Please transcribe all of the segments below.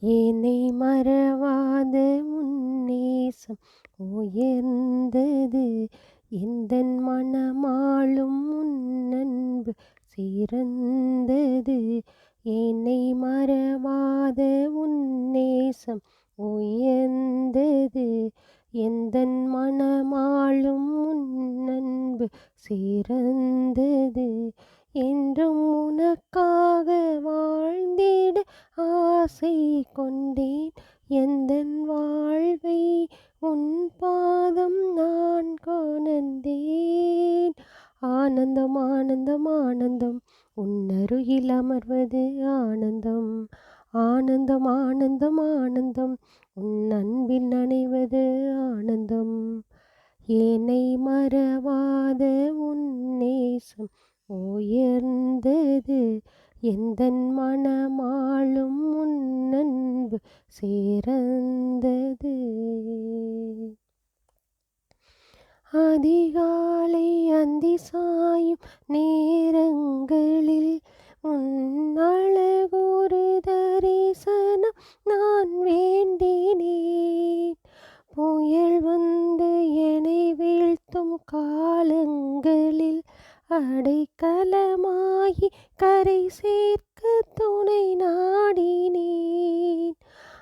என்னை மறவாத உன்னேசம் உயர்ந்தது. எந்தன் மனமாளும் உன்னன்பு சிறந்தது. என்னை மறவாத உன்னேசம் உயர்ந்தது. எந்தன் மனமாளும் உன்னன்பு சிறந்தது. என்றும் உனக்காக வாழ்ந்திட ஆசை கொண்டேன். எந்தன் வாழ்வை உன் பாதம் நான் கொணர்ந்தேன். ஆனந்தம் ஆனந்தம் ஆனந்தம் உன்னருகில் அமர்வது ஆனந்தம். ஆனந்தம் ஆனந்தம் ஆனந்தம் உன் அன்பில் நனைவது ஆனந்தம். என்னை மறவாத உன்னேசம் உயர்ந்தது. எந்தன் மனமாளும் உன்னன்பு சிறந்தது. அதிகாலை அந்தி சாயும் நேரங்களில் உன் அழகொரு தரிசனம் நான் வேண்டினேன். புயல் வந்து என்னை வீழ்த்தும் காலங்களில் அடைக்கலமாகி கரை சேர்க்க துணை நாடினேன்.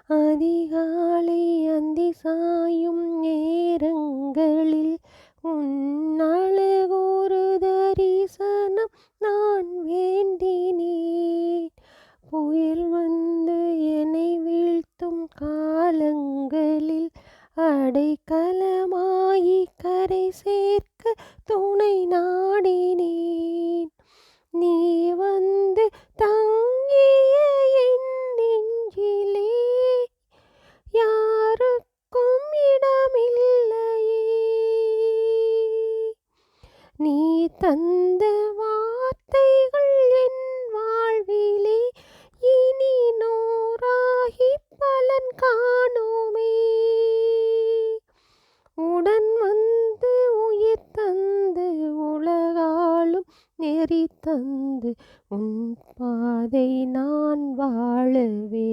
அதிகாலை அந்தி சாயும் நேரங்களில் உன் அழகொரு தரிசனம் நான் வேண்டினேன். புயல் வந்து என்னை வீழ்த்தும் காலங்களில் அடைக்கலமாகி கரை சேர்க்க துணை நாடினேன். நீ வந்து தங்கிய என் நெஞ்சிலே யாருக்கும் இடமில்லையே. நீ தந்த வார்த்தைகள் என் வாழ்விலே இனி நூறாகி பலன் காணுமே. உடன் வந்து உயிர் தந்து உலகாலும் நெறி தந்து உன் பாதை நான் வாழவே.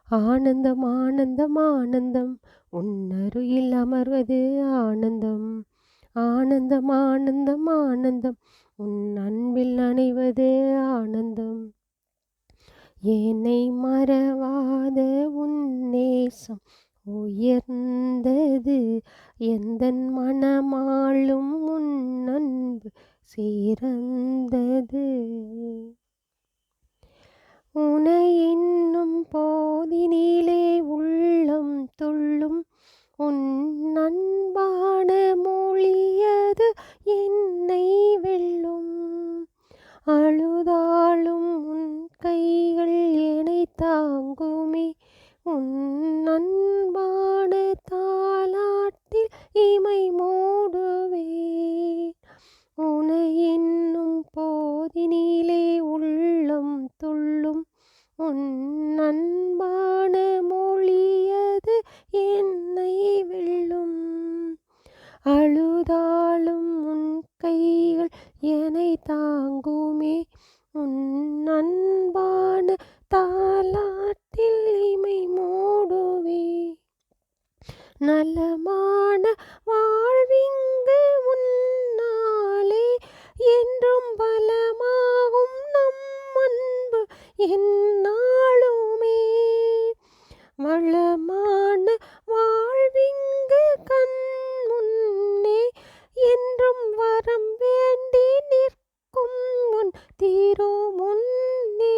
ஆனந்தம் ஆனந்தம் ஆனந்தம் உன்னருகில் அமர்வது ஆனந்தம். ஆனந்தம் ஆனந்தம் ஆனந்தம் உன் அன்பில் நனைவது ஆனந்தம். என்னை மறவாத உன்னேசம் உயர்ந்தது. எந்தன் மனமாளும் உன்னன்பு சிறந்தது. உனை என்னும் போதினிலே உள்ளம் துள்ளும். உன் அன்பான மொழியது என்னை வெல்லும். அழுதாலும் உன் கைகள் என்னை தாங்குமே. உன் அன்பான தாலாட்டில் இமை மூடுவேன். உனை என்னும் போதினிலே உள்ளம் துள்ளும். உன் அன்பான மொழியது என்னை வெல்லும். அழுதாலும் உன் கைகள் என்னை தாங்குமே. உன் அன்பான தாலாட்டில் இமை மூடுவே. நலமான வாழ்விங்கு உன்னாலே என்றும் பலமாகும் நம் அன்பு எந்நாளுமே. வளமான வாழ்விங்கு கண் முன்னே என்றும் வரம் வேண்டி நிற்கும் உன் திருமுன்னே.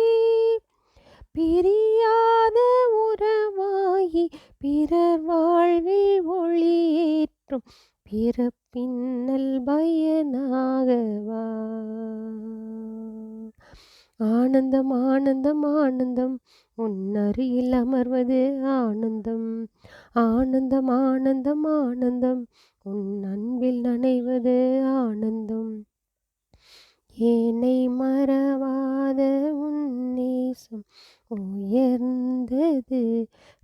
பிரியாத உறவாகி பிறர் வாழ்வில் ஒளியேற்றும் பிறப்பின்னல் பயனாகவா. ஆனந்தம் ஆனந்தம் ஆனந்தம் உன்னருகில் அமர்வது ஆனந்தம். ஆனந்தம் ஆனந்தம் ஆனந்தம் உன் அன்பில் நனைவது ஆனந்தம். என்னை மறவாத உன்னேசம் உயர்ந்தது.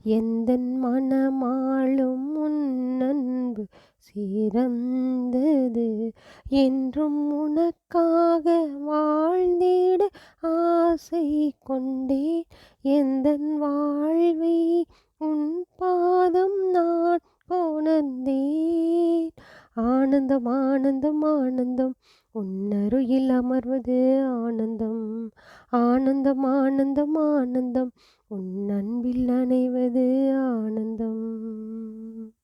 எந்தன் மனமாளும் உன்னன்பு சிறந்தது. என்றும் உனக்காக வாழ்ந்திட ஆசை கொண்டேன். எந்தன் வாழ்வை உன் பாதம் நான் கொணர்ந்தேன். ஆனந்தம் ஆனந்தம் ஆனந்தம் உன்னருகில் அமர்வது ஆனந்தம். ஆனந்தம் ஆனந்தம் ஆனந்தம் உன் அன்பில் அணைவது ஆனந்தம்.